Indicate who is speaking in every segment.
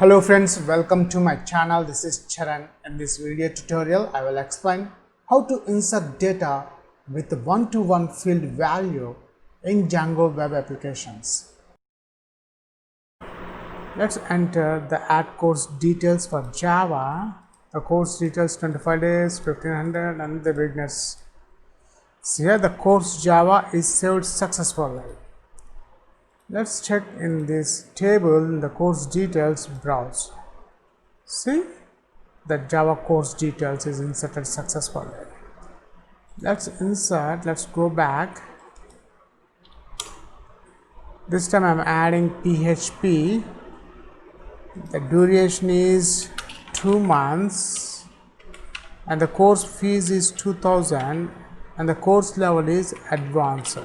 Speaker 1: Hello friends, welcome to my channel. This is Charan. In this video tutorial, I will explain how to insert data with one-to-one field value in Django web applications. Let's enter the add course details for Java. The course details 25 days, 1500 and the beginners. So here the course Java is saved successfully. Let's check in this table the course details browse. See, the Java course details is inserted successfully. Let's insert, let's go back. This time I'm adding PHP. The duration is 2 months and the course fees is 2000 and the course level is advanced.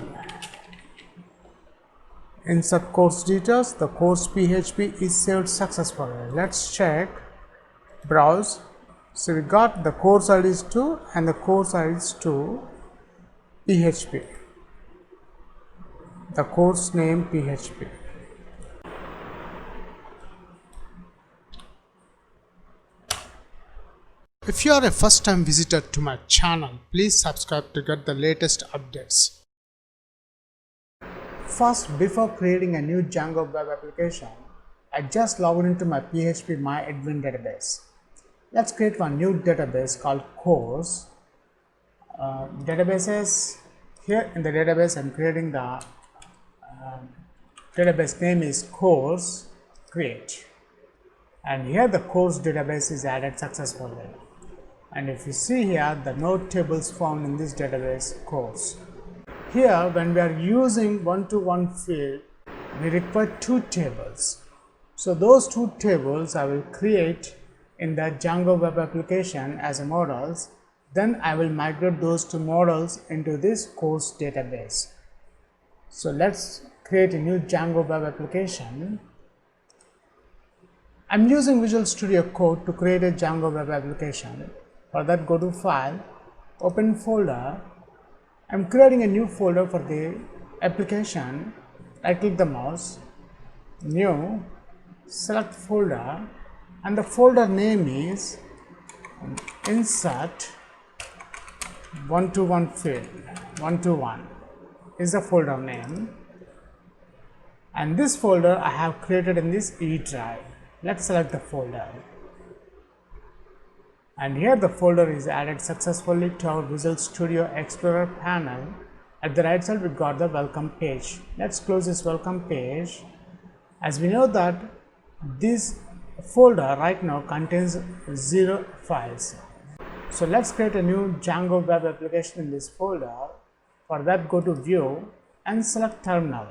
Speaker 1: Insert course details. The course PHP is saved successfully. Let's check. Browse. So we got the course ID is 2 and the course ID is 2 PHP. The course name PHP. If you are a first time visitor to my channel, please subscribe to get the latest updates. First, before creating a new Django web application, I just logged into my PHP MyAdmin database. Let's create one new database called course. Databases. Here in the database, I'm creating the database name is course create. And here the course database is added successfully. And if you see here, the node tables found in this database course. Here, when we are using one-to-one field, we require two tables. So those two tables I will create in the Django web application as a models. Then I will migrate those two models into this course database. So let's create a new Django web application. I'm using Visual Studio Code to create a Django web application. For that, go to File, Open Folder. I'm creating a new folder for the application. Right click the mouse, New, select folder, and the folder name is Insert one-to-one field. One-to-one is the folder name, and this folder I have created in this E drive. Let's select the folder. And here the folder is added successfully to our Visual Studio Explorer panel. At the right side we got the welcome page. Let's close this welcome page. As we know that this folder right now contains 0 files. So let's create a new Django web application in this folder. For that, go to View and select Terminal.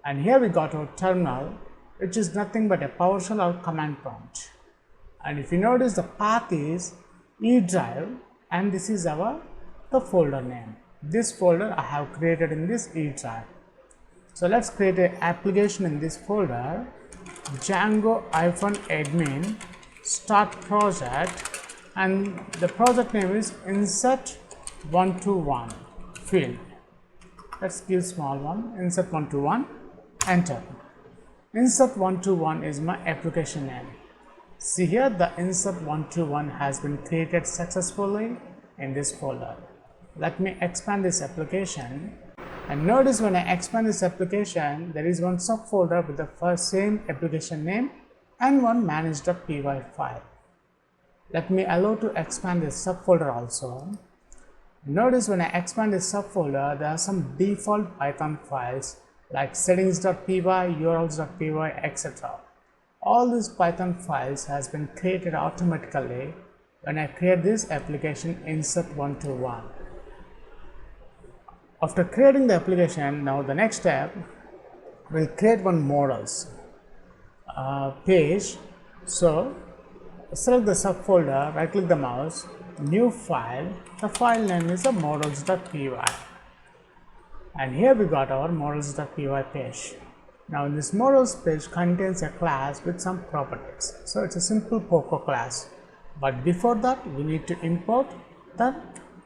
Speaker 1: And here we got our terminal, which is nothing but a PowerShell or command prompt. And if you notice, the path is E drive and this is the folder name. This folder I have created in this E drive. So let's create an application in this folder, Django-admin start project, and the project name is insert one-to-one field. Let's give small one, insert one-to-one, enter. Insert one-to-one is my application name. See here, the insert one-to-one has been created successfully in this folder. Let me expand this application, and notice when I expand this application, there is one subfolder with the same application name and one manage.py file. Let me allow to expand this subfolder also. Notice when I expand this subfolder, there are some default Python files like settings.py, urls.py, etc. All these Python files has been created automatically when I create this application insert one-to-one. After creating the application, now the next step, we'll create one models page. So select the subfolder, right click the mouse, new file. The file name is the models.py. And here we got our models.py page. Now this models page contains a class with some properties. So it's a simple POCO class. But before that, we need to import the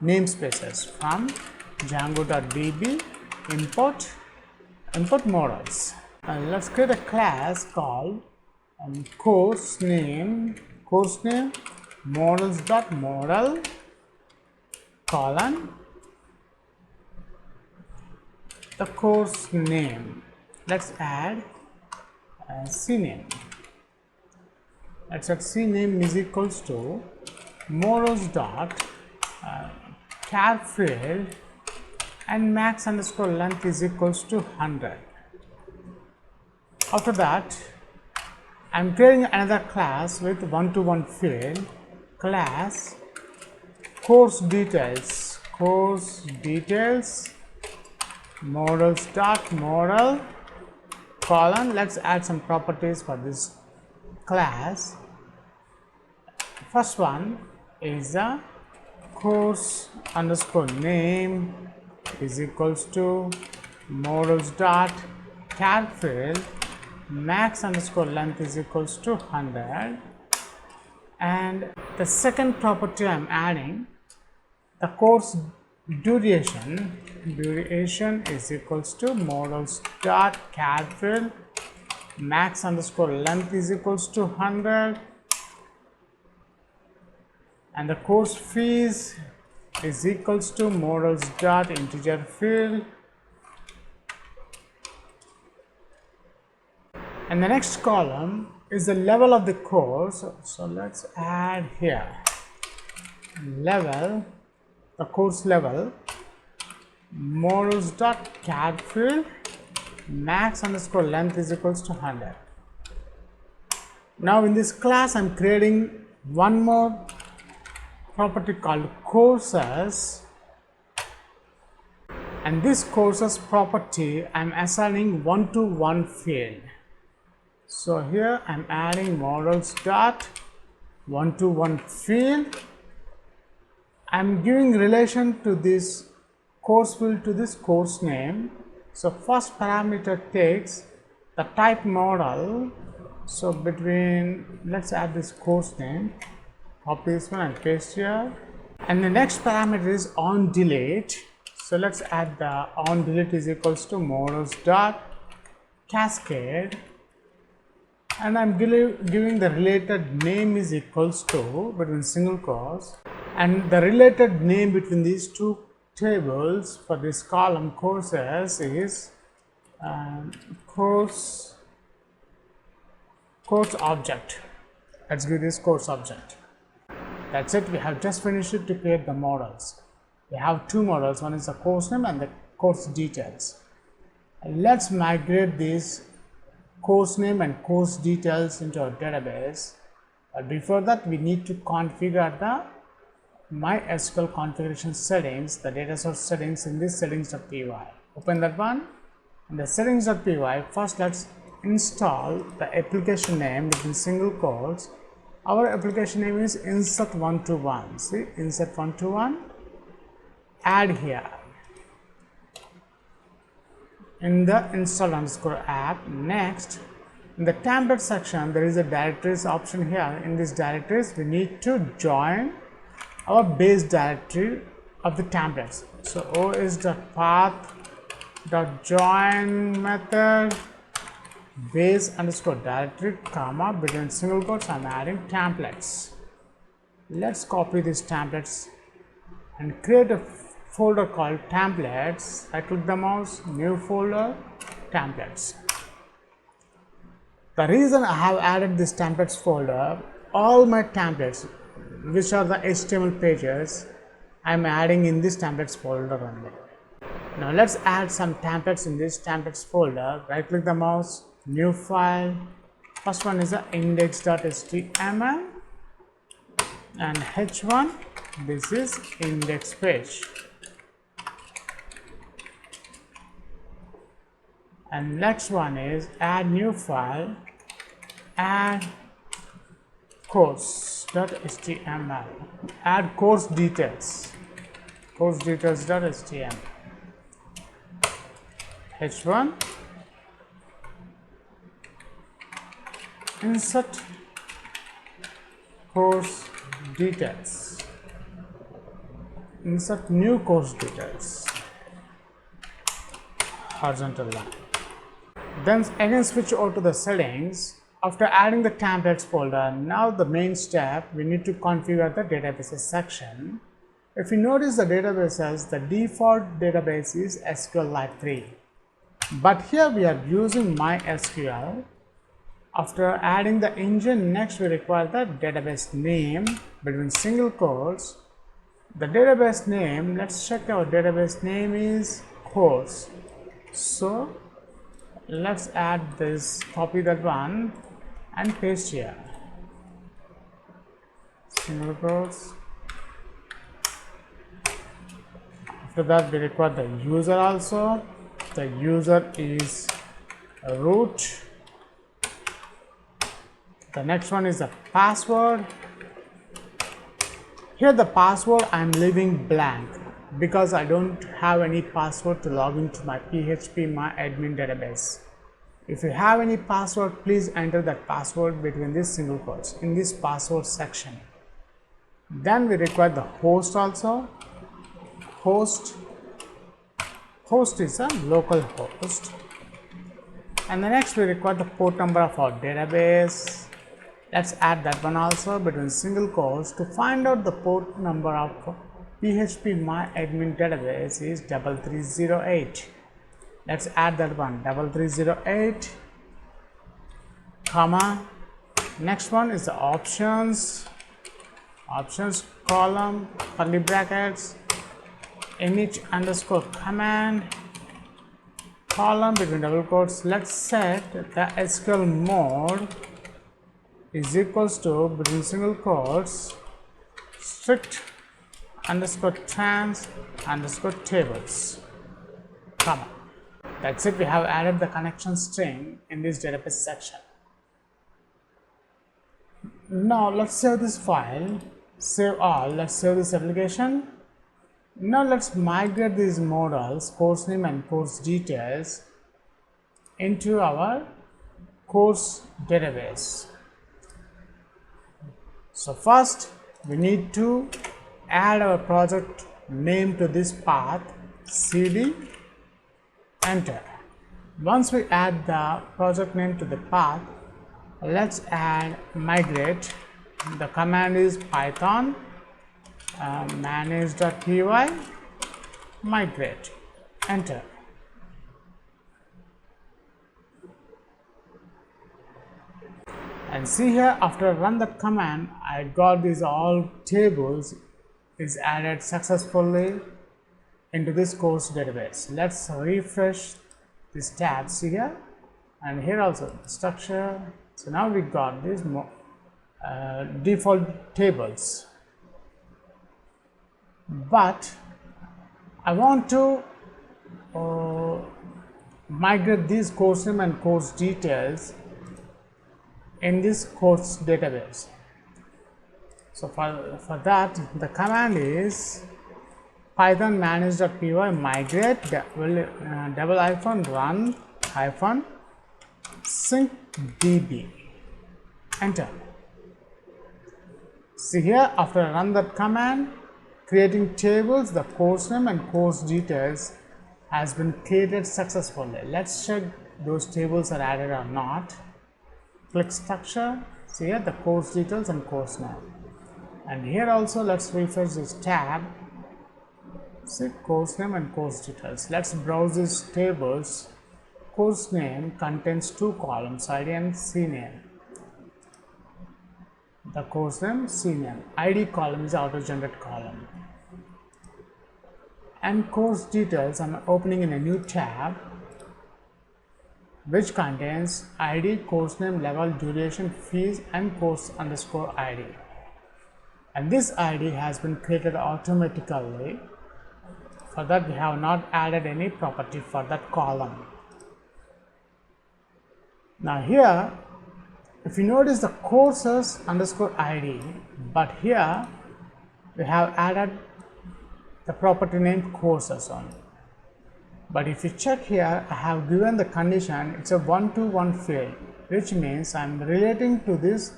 Speaker 1: namespaces from django.db import models. And let's create a class called course name models.model colon the course name. Let's add CNAME. Let's add CNAME is equals to models dot char field and max underscore length is equals to 100. After that, I am creating another class with one-to-one field, class course details models dot model colon. Let's add some properties for this class. First one is the course underscore name is equals to models dot char field max underscore length is equals to 100, and the second property I am adding the course duration is equals to models dot char field max underscore length is equals to 100, and the course fees is equals to models dot integer field, and the next column is the level of the course. So let's add here level, the course level models dot char field max underscore length is equals to 100. Now in this class I am creating one more property called courses, and this courses property I am assigning one-to-one field. So here I am adding models dot one-to-one field. I am giving relation to this course field to this course name. So first parameter takes the type model. So between, let's add this course name, copy this one and paste here, and the next parameter is on delete. So let's add the on delete is equals to models dot cascade, and I'm giving the related name is equals to between single quotes, and the related name between these two tables for this column courses is course object. Let's give this course object. That's it. We have just finished it to create the models. We have two models, one is the course name and the course details. Let's migrate these course name and course details into our database. But before that, we need to configure the MySQL configuration settings, the data source settings in this settings.py. Open that one. In the settings.py, first let's install the application name within single quotes. Our application name is insert1to1. See, insert1to1. Add here. In the install underscore app. Next, in the template section, there is a directories option here. In this directories, we need to join our base directory of the templates. So os.path.join method base underscore directory comma between single quotes I am adding templates. Let's copy these templates and create a folder called templates. I click the mouse, new folder, templates. The reason I have added this templates folder, all my templates which are the HTML pages I am adding in this templates folder only. Now let's add some templates in this templates folder. Right click the mouse, new file. First one is the index.html and h1, this is index page, and next one is add new file, add course.html, add course details.html, h1, insert course details, insert new course details, horizontal line. Then again switch over to the settings After adding the templates folder, now the main step, we need to configure the databases section. If you notice the databases, the default database is SQLite 3. But here we are using MySQL. After adding the engine, next we require the database name between single quotes. The database name, let's check our database name is course. So let's add this, copy that one and paste here. Single quotes. After that we require the user also. The user is root. The next one is the password. Here the password I am leaving blank because I don't have any password to log into my PHP my admin database. If you have any password, please enter that password between these single quotes in this password section. Then we require the host also. Host is a local host. And the next we require the port number of our database. Let's add that one also between single quotes. To find out the port number of PHP my admin database is 3308. Let's add that one, 3308, comma. Next one is the options column, curly brackets, init underscore command, column between double quotes. Let's set the SQL mode is equals to between single quotes strict underscore trans underscore tables, comma. That's it, we have added the connection string in this database section. Now let's save this file, save all, let's save this application. Now let's migrate these models, course name and course details, into our course database. So first we need to add our project name to this path, cd, enter. Once we add the project name to the path, let's add migrate. The command is python manage.py migrate, enter. And see here, after I run that command, I got these all tables is added successfully into this course database. Let's refresh these tabs here, and here also structure. So now we got these default tables, but I want to migrate these course name and course details in this course database. So for that, the command is python manage.py migrate double hyphen run hyphen sync db, enter. See here, after I run that command, creating tables, the course name and course details has been created successfully. Let's check those tables are added or not. Click structure, see here the course details and course name. And here also let's refresh this tab, see course name and course details. Let's browse these tables. Course name contains two columns, ID and CNAME. The course name, CNAME. ID column is auto generate column. And course details I'm opening in a new tab which contains ID, course name, level, duration, fees and course underscore ID. And this ID has been created automatically. For that we have not added any property for that column. Now here, if you notice the courses underscore ID, but here we have added the property name courses on. But if you check here, I have given the condition, it's a 1-to-1 field, which means I am relating to this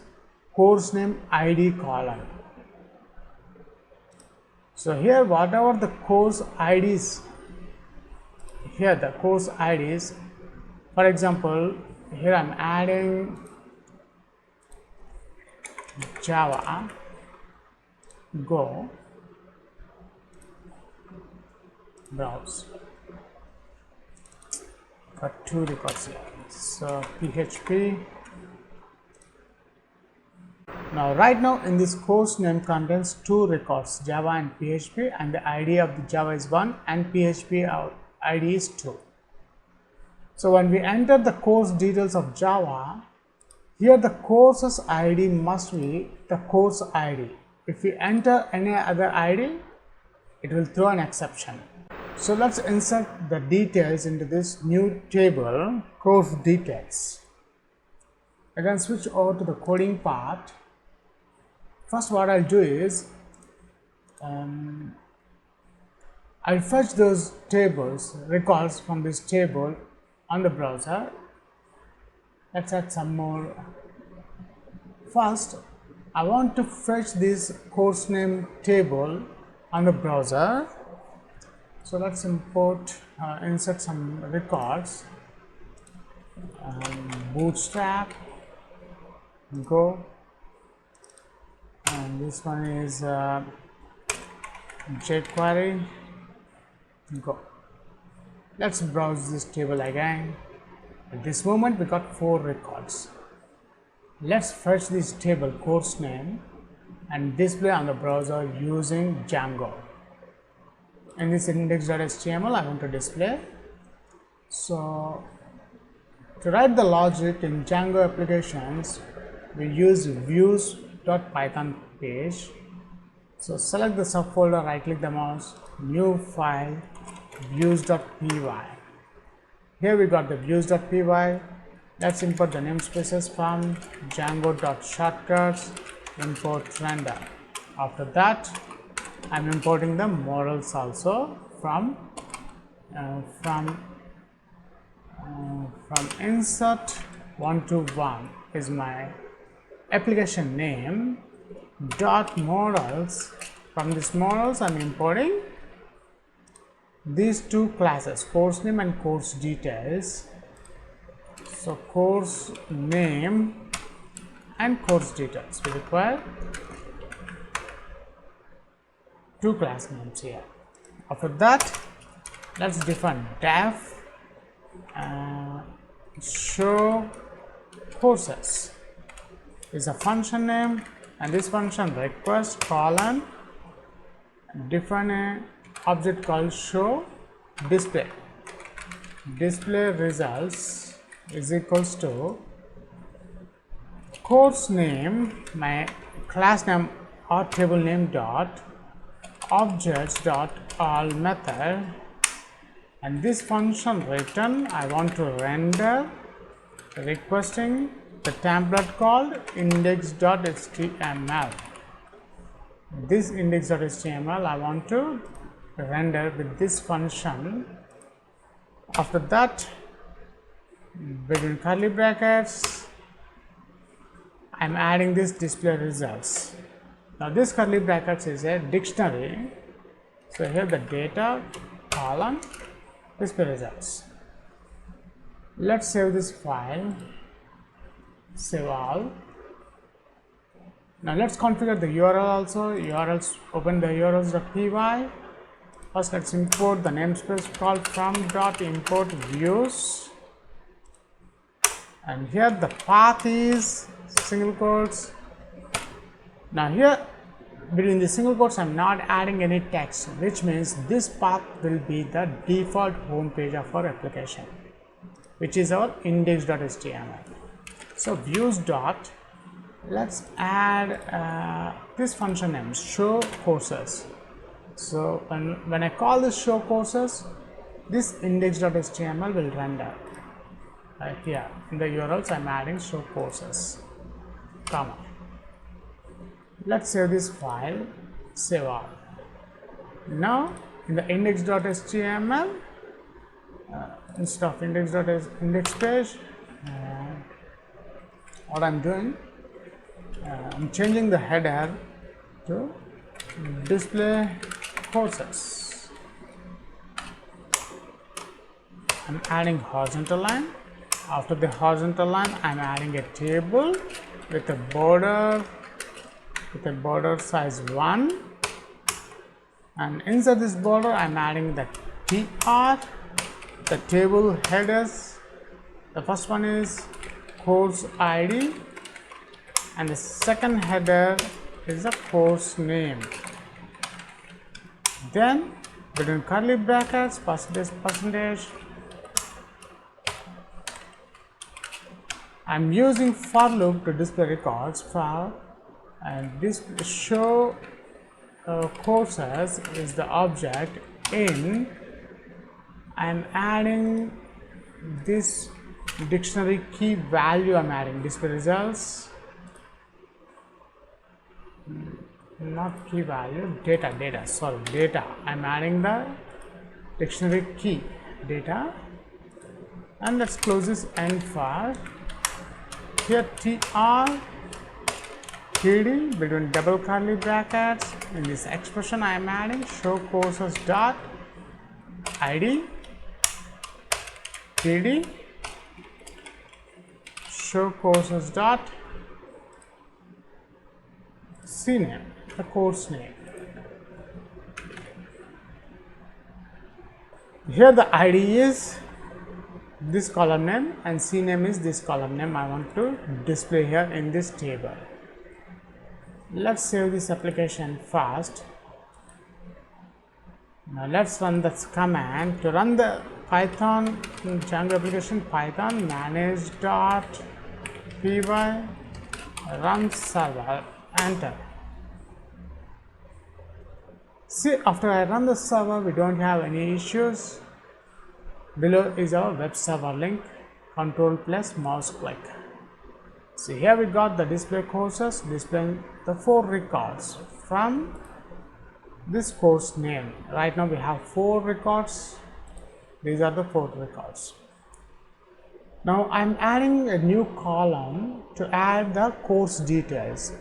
Speaker 1: course name ID column. So here whatever the course IDs, here the course IDs, for example, here I am adding Java, go, browse. Got 2 records here. So PHP. Now right now in this course name contains 2 records, Java and PHP, and the ID of the Java is 1 and PHP ID is 2. So when we enter the course details of Java, here the course's ID must be the course ID. If we enter any other ID, it will throw an exception. So let's insert the details into this new table, course details. I can switch over to the coding part. First what I'll do is, I'll fetch those tables, records from this table on the browser. Let's add some more. First, I want to fetch this course name table on the browser. So let's insert some records. Bootstrap, go, and this one is jQuery, go. Let's browse this table again. At this moment we got 4 records. Let's fetch this table course name and display on the browser using Django. In this index.html I want to display. So to write the logic in Django applications, we use views.python page. So select the subfolder, right click the mouse, new file, views.py. Here we got the views.py. Let's import the namespaces from django.shortcuts, import render. After that, I'm importing the models also from insert 1 to 1 is my application name dot models. From this models I'm importing these 2 classes, course name and course details. So course name and course details, we require 2 class names here. After that, let's define def show courses is a function name, and this function request colon define a object called show display results is equals to course name, my class name or table name dot objects dot all method, and this function return I want to render requesting the template called index.html. This index.html I want to render with this function. After that, between curly brackets I am adding this display results. Now this curly brackets is a dictionary, so here the data column display results. Let's save this file, save all. Now let's configure the URL also. URLs, open the urls.py. First let's import the namespace called from.import views, and here the path is single quotes. Now here between the single quotes I am not adding any text, which means this path will be the default home page of our application, which is our index.html. So views dot, let's add this function name show courses. So when I call this show courses, this index.html will render. Here in the URLs I am adding show courses, comma. Let's save this file, save all. Now in the index.html, instead of index page, what I'm doing, I'm changing the header to display courses. I'm adding horizontal line. After the horizontal line, I'm adding a table with a border with a border size 1, and inside this border I am adding the TR, the table headers. The first one is course ID and the second header is the course name. Then between curly brackets percentage I am using for loop to display records for, and this show courses is the object in. I am adding this dictionary key value. I am adding display results, not key value, data. I am adding the dictionary key data, and let's close this end for here. TR TD between double curly brackets. In this expression I am adding show courses dot ID TD show courses dot CNAME, the course name. Here the ID is this column name and CNAME is this column name I want to display here in this table. Let's save this application first. Now let's run this command. To run the Python Django application, Python manage.py run server, enter. See, after I run the server we don't have any issues. Below is our web server link, control plus mouse click. See, here we got the display courses, displaying the 4 records from this course name. Right now we have 4 records. These are the 4 records. Now I am adding a new column to add the course details.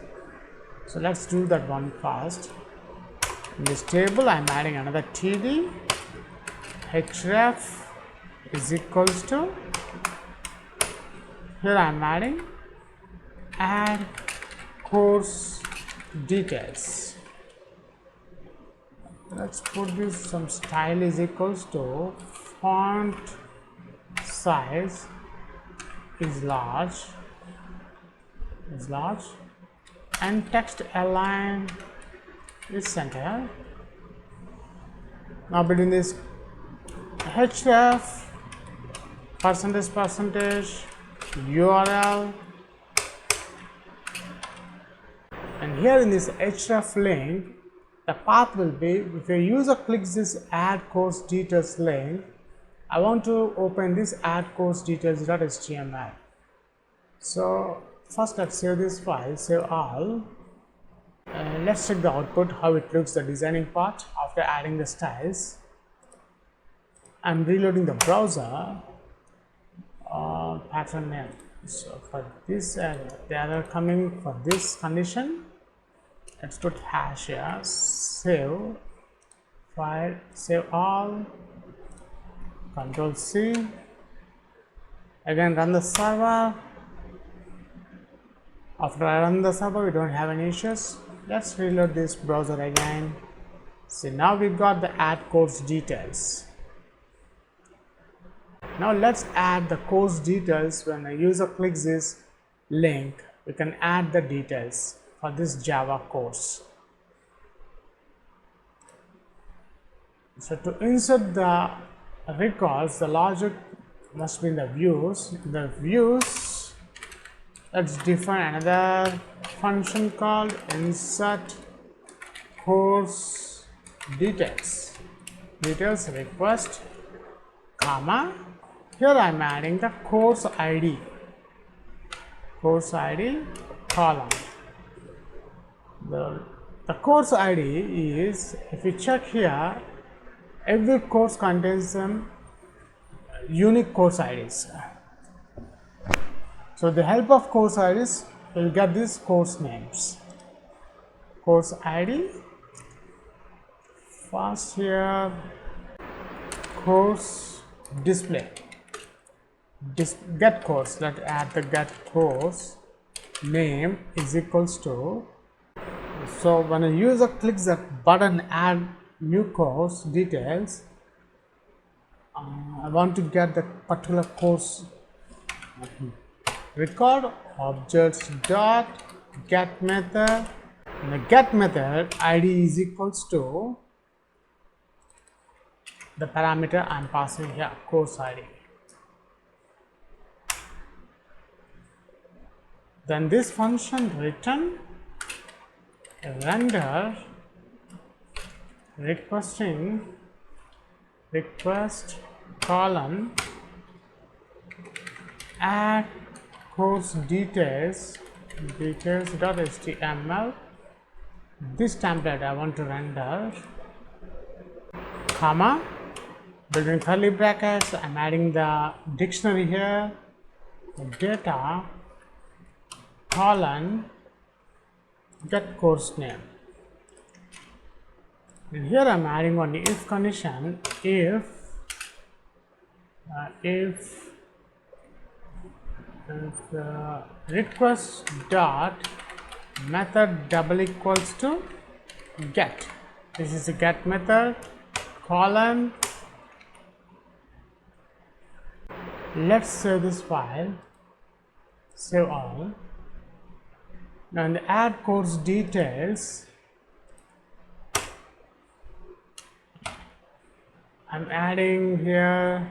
Speaker 1: So let's do that one first. In this table I am adding another TD href is equals to, here I am adding add course details. Let's put this some style is equals to font size is large and text align is center. Now between this href percentage URL, and here in this href link the path will be, if a user clicks this add course details link, I want to open this add course details.html. So first let's save this file, save all, and let's check the output, how it looks, the designing part after adding the styles. I'm reloading the browser. Pattern name. So for this they are coming for this condition. Let's put hash here, save file, save all, control C, again run the server. After I run the server we don't have any issues. Let's reload this browser again. See, now we got the add course details. Now let's add the course details. When a user clicks this link, we can add the details for this Java course. So to insert the records, the logic must be in the views. In the views, let's define another function called insert course details request, comma. Here I am adding the course ID column. The course ID is, if you check here, every course contains some unique course IDs. So with the help of course IDs we will get these course names. Course ID, first here course display, get course, let's add the get course name is equals to So when a user clicks that button, add new course details, I want to get the particular course record. Objects dot get method. In the get method, id is equals to the parameter I am passing here, course id. Then this function return render request column add course details.html. This template I want to render, comma, between curly brackets I am adding the dictionary here, data colon get course name. And here I am adding one if condition, if request dot method double equals to get. This is a get method colon. Let's save this file, save all. Now in the add course details, I'm adding here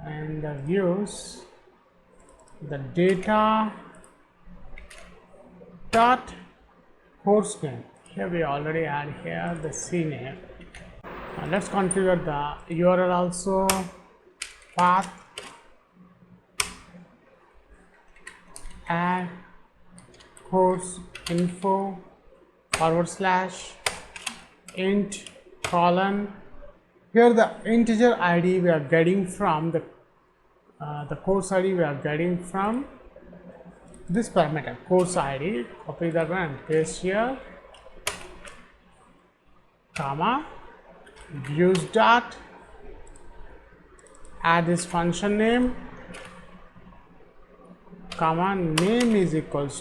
Speaker 1: and the views, the data dot course name. Here we already add here the C name. Now let's configure the URL also, path add course info / int colon. Here the integer id we are getting from the course id we are getting from this parameter course id. Copy that one and paste here, comma, views dot add this function name, comma, name is equals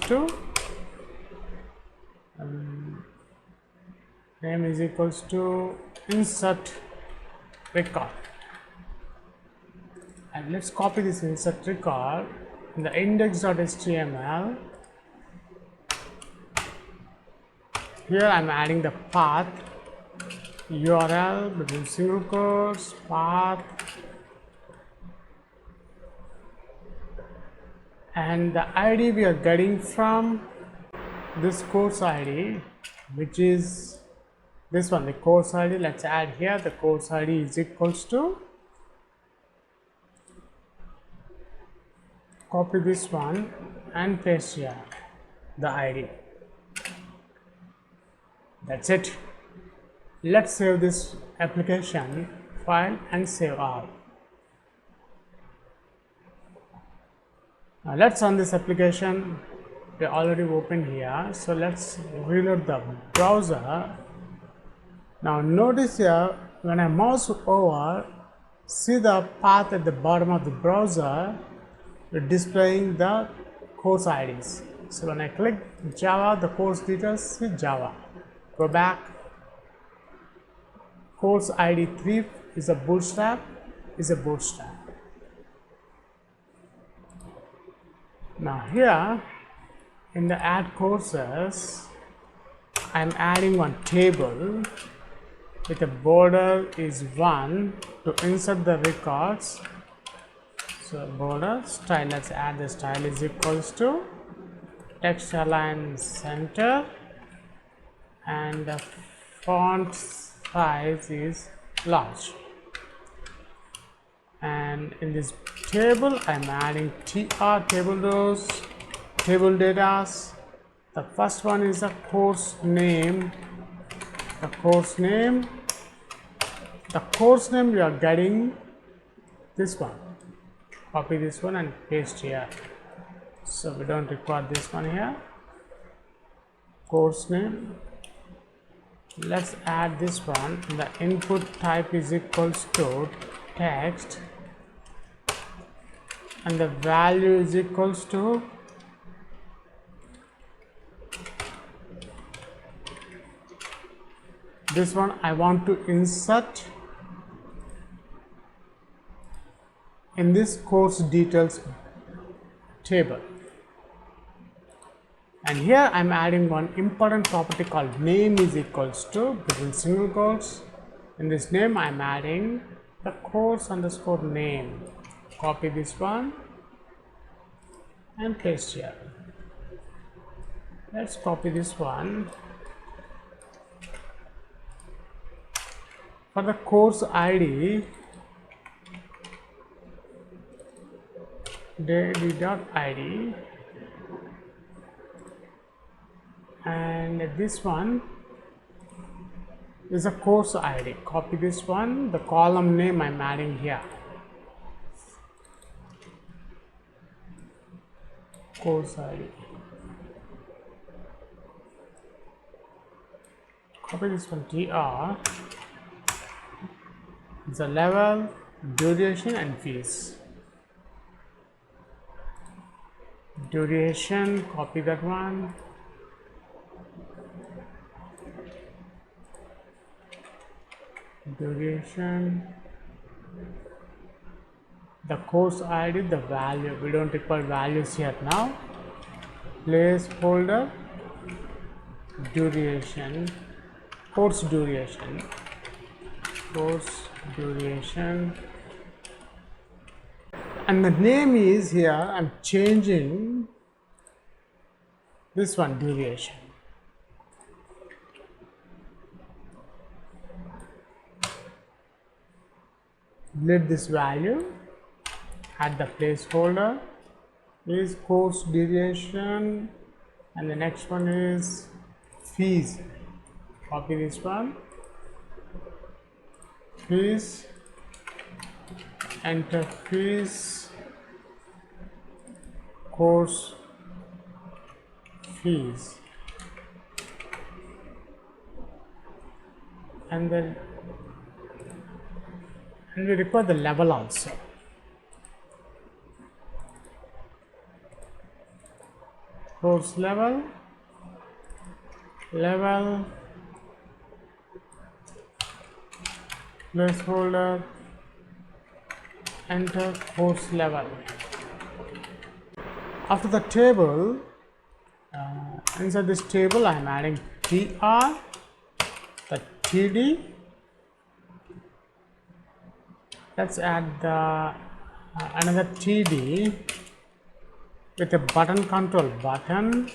Speaker 1: to insert record. And let's copy this insert record in the index.html. Here I am adding the path URL between single quotes, path, and the id we are getting from this course id, which is this one, the course id. Let's add here the course id is equals to, copy this one and paste here the id. That's it. Let's save this application file and save all. Now let's run this application. We already opened here, so let's reload the browser. Now notice here, when I mouse over, see the path at the bottom of the browser displaying the course IDs. So when I click Java, the course details, see Java. Go back, course ID 3 is a bootstrap, Now here in the add courses, I am adding one table with a border is 1 to insert the records. So border style, let's add the style is equals to text align center, and the font size is large. And in this table I am adding tr table rows, table data. The first one is the course name. The course name we are getting this one. Copy this one and paste here, so we don't require this one here. Course name, let's add this one. The input type is equals to text, and the value is equals to This one I want to insert in this course details table, and here I am adding one important property called name is equals to between single quotes. In this name I am adding the course underscore name. Copy this one and paste here. Let's copy this one. For the course ID, daily.id, and this one is a course ID. Copy this one. The column name I'm adding here. Course ID. Copy this one. TR. The level, duration, and fees. Duration. Copy that one. Duration, the course ID, the value. We don't require values here now. Placeholder, duration, course duration, and the name is here. I'm changing this one, duration. Delete this value, add the placeholder is course duration, and the next one is fees. Copy this one, fees, enter fees, course fees, and then we require the level also. Course level, placeholder, enter course level. After the table, inside this table I am adding TR, the TD. Let's add the another TD with a button control button.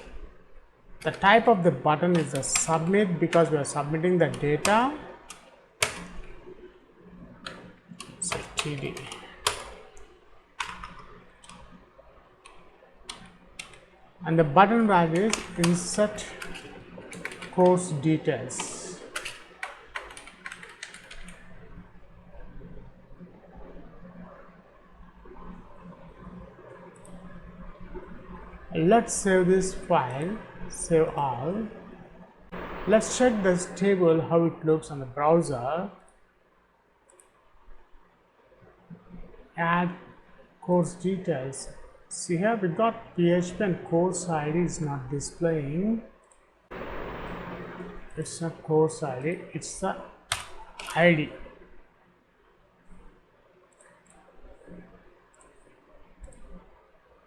Speaker 1: The type of the button is a submit because we are submitting the data. So TD. And the button value is insert course details. Let's save this file, save all. Let's check this table how it looks on the browser. Add course details. See here we got PHP and course ID is not displaying. It's not course ID, it's the ID.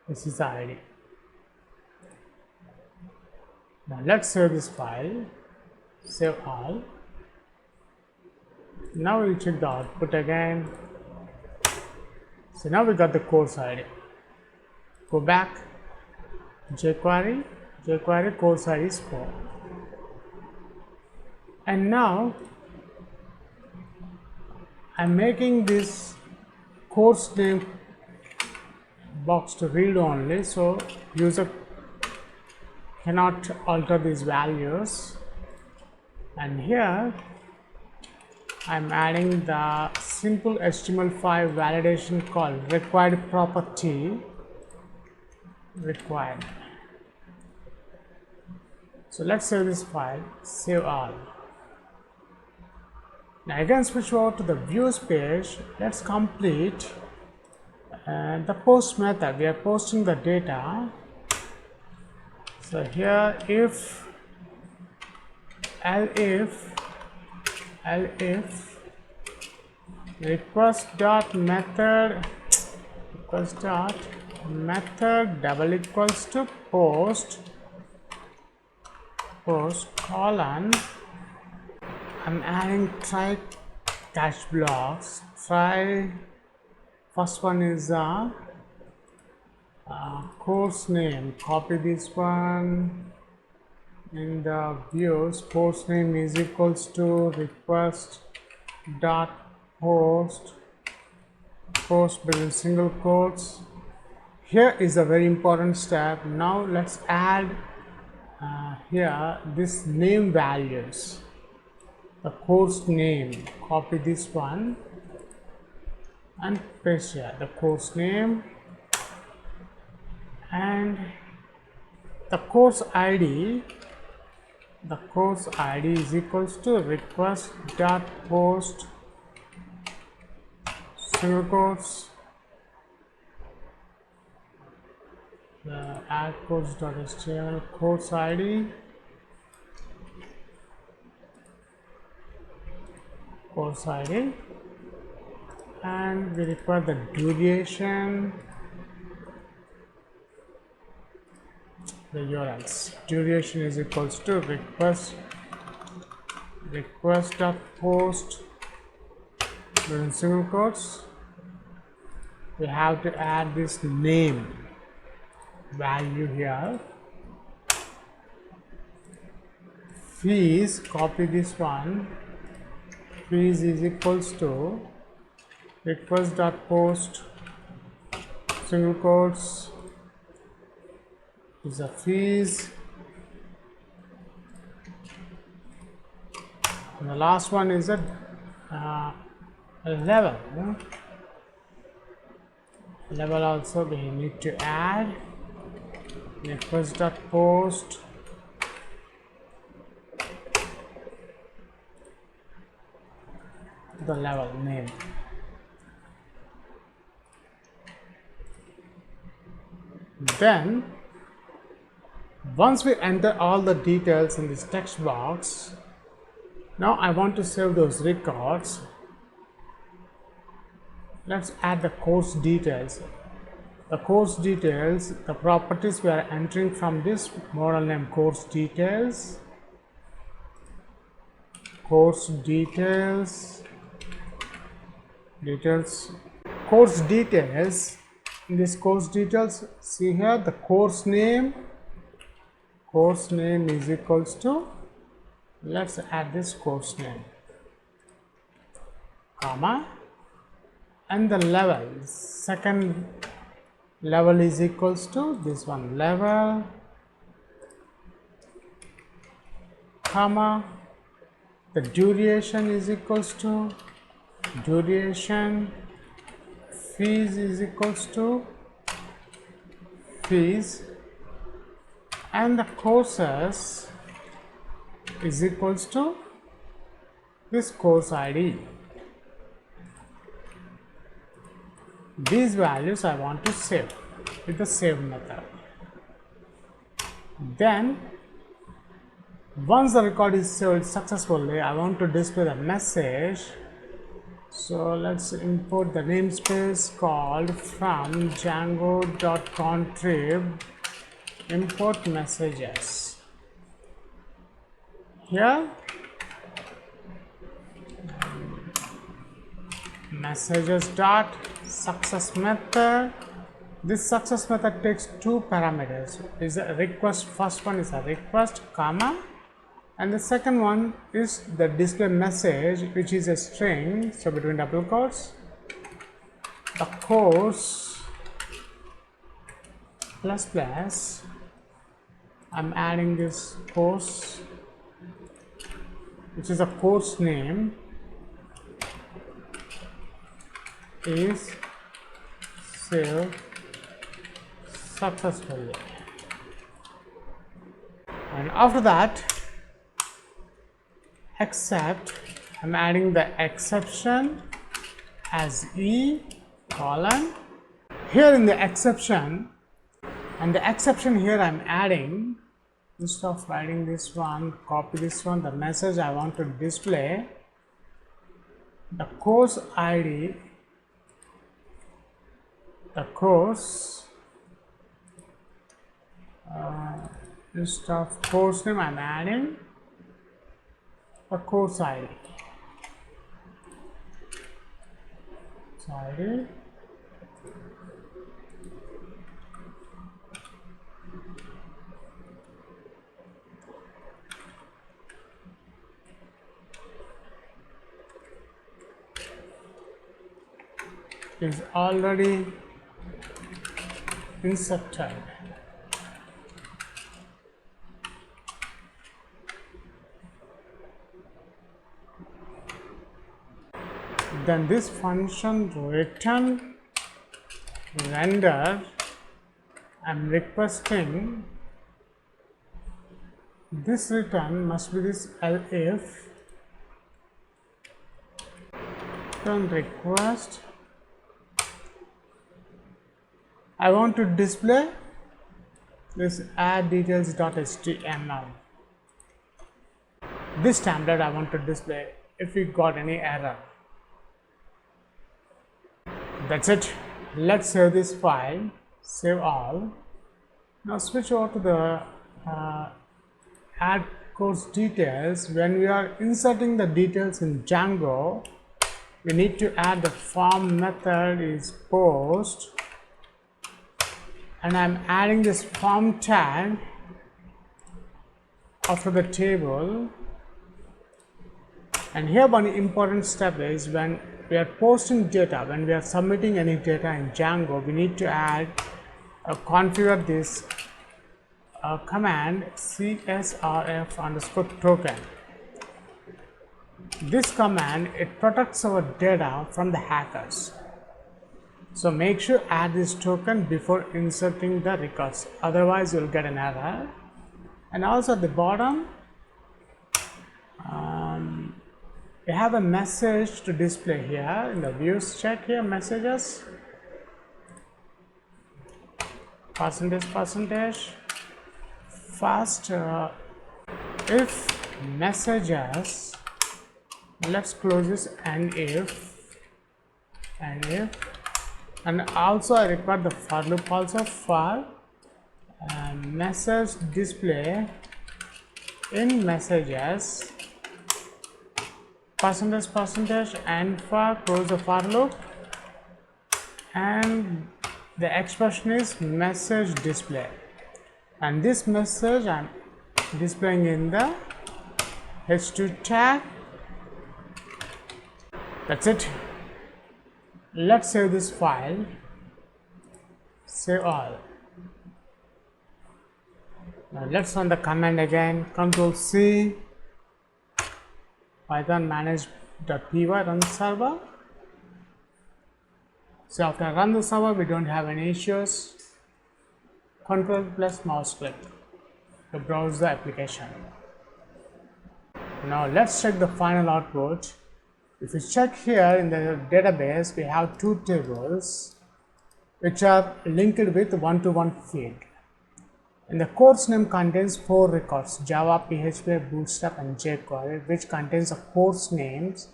Speaker 1: This is the ID. Now let's save this file, save all. Now we'll check the output again. So now we got the course ID. Go back, jQuery course ID is 4. And now I'm making this course name box to read only, so user cannot alter these values. And here I'm adding the simple HTML5 validation called required property required. So let's save this file, save all. Now again switch over to the views page. Let's complete the post method. We are posting the data. So here if elif request dot method double equals to post colon. I'm adding try catch blocks. Try first one is course name. Copy this one in the views. Course name is equals to request dot post between single quotes. Here is a very important step. Now let's add here this name values. The course name, copy this one and paste here the course name, and the course ID is equals to request dot post single quotes, the add course.html course ID, and we require the duration, the URLs. Duration is equals to request dot post within single quotes. We have to add this name value here. Fees, copy this one. Fees is equals to request dot post single quotes is a fees, and the last one is a level also we need to add request dot post the level name. Then once we enter all the details in this text box, now I want to save those records. Let's add the course details. The properties we are entering from this model name course details. Course details. In this course details, see here the course name is equals to, let's add this course name, comma, and the level, second level is equals to this one, level, comma, the duration is equals to duration, fees is equals to fees, and the courses is equals to this course ID. These values I want to save with the save method. Then once the record is saved successfully, I want to display the message. So let's import the namespace called from django.contrib import messages. Here messages dot success method. This success method takes two parameters. Is a request, first one is a request, comma, and the second one is the display message, which is a string, so between double quotes, the course plus plus, I'm adding this course, which is a course name, is saved successfully. And after that, except, I'm adding the exception as E colon. Here in the exception, and the exception here I'm adding, instead of writing this one, copy this one, the message I want to display, the course ID, the course instead of course name I'm adding the course ID. Is already inserted. Then this function return render, I'm requesting this return must be this elif return request. I want to display this add details.html. This template I want to display if we got any error. That's it. Let's save this file, save all. Now switch over to the add course details. When we are inserting the details in Django, we need to add the form method is post, and I'm adding this form tag after the table. And here one important step is when we are posting data, when we are submitting any data in Django, we need to add configure this command csrf_token. This command, it protects our data from the hackers. So make sure add this token before inserting the records, otherwise you will get an error. And also at the bottom we have a message to display here in the views. Check here messages, percentage first if messages, let's close this, and if, and also I require the for loop also for message display in messages percentage and for close the for loop, and the expression is message display, and this message I'm displaying in the h2 tag. That's it. Let's save this file, save all. Now let's run the command again, Ctrl C, python manage.py, run the server. So after I run the server, we don't have any issues. Ctrl plus mouse click to browse the application. Now let's check the final output. If you check here in the database, we have two tables which are linked with one-to-one field. And the course name contains 4 records: Java, PHP, Bootstrap and jQuery, which contains the course names,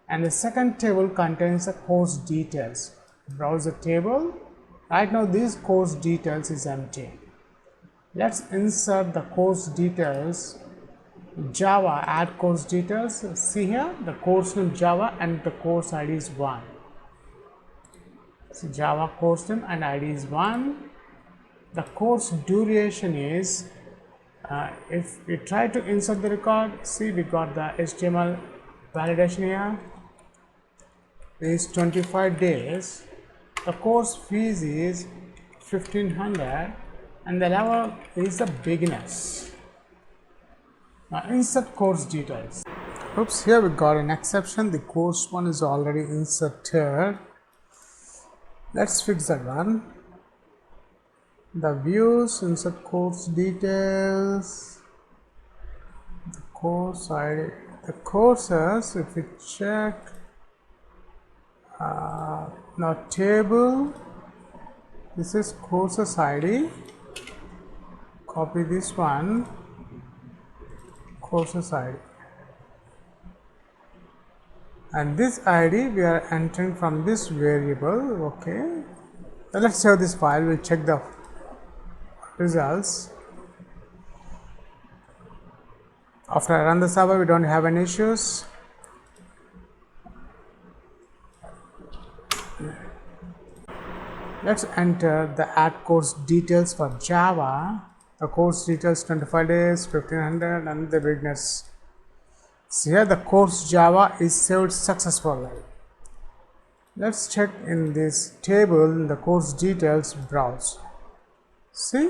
Speaker 1: and the second table contains the course details. Browse the table. Right now this course details is empty. Let's insert the course details. Java, add course details. See here the course name Java and the course ID is 1. So Java course name and ID is 1. The course duration is, if we try to insert the record, see we got the HTML validation here, is 25 days. The course fees is 1500 and the level is the beginners. Now insert course details. Oops, here we got an exception. The course one is already inserted. Let's fix that one. The views, insert course details, the course ID, the courses, if we check, now table, this is courses ID, copy this one, courses ID, and this id we are entering from this variable. Okay, now let's save this file. We'll check the results. After I run the server, we don't have any issues. Let's enter the add course details for Java. The course details 25 days, 1500, and the beginners. So here the course Java is saved successfully. Let's check in this table in the course details browse. See,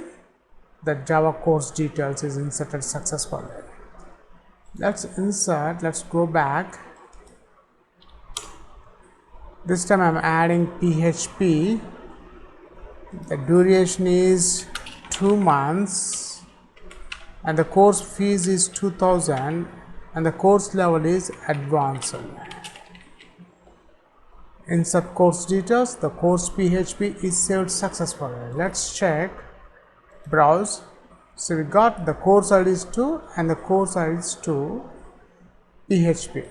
Speaker 1: the Java course details is inserted successfully. Let's insert, let's go back. This time I am adding PHP. The duration is 2 months and the course fees is 2000 and the course level is advanced. Insert course details. The course PHP is saved successfully. Let's check. Browse. So we got the course ID is 2 and the course ID is 2 PHP.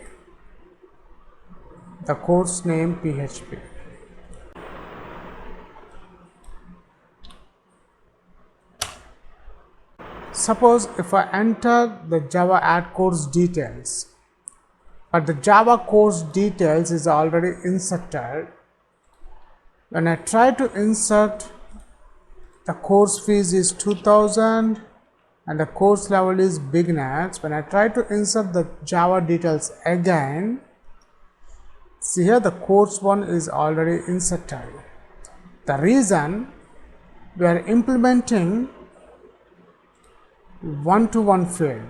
Speaker 1: The course name PHP. Suppose if I enter the Java add course details, but the Java course details is already inserted. When I try to insert, the course fees is 2000 and the course level is beginners. When I try to insert the Java details again, see here the course one is already inserted. The reason we are implementing one-to-one field.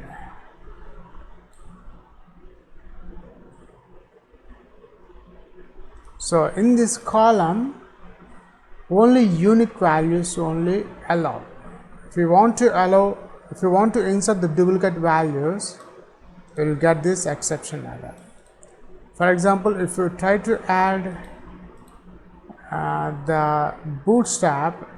Speaker 1: So in this column only unique values only allowed. If you want to insert the duplicate values, you will get this exception error. For example, if you try to add the bootstrap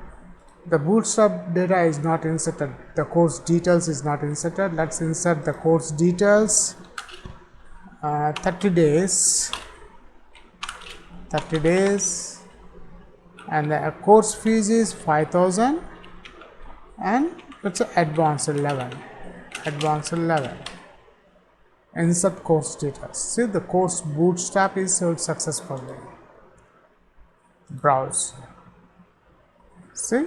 Speaker 1: data is not inserted, the course details is not inserted. Let's insert the course details. 30 days and the course fees is 5000 and it's advanced level. Insert course details. See, the course bootstrap is saved successfully. Browse. See,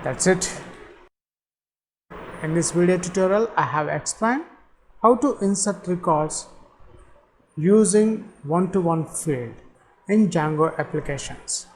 Speaker 1: that's it. In this video tutorial, I have explained how to insert records using one-to-one field in Django applications.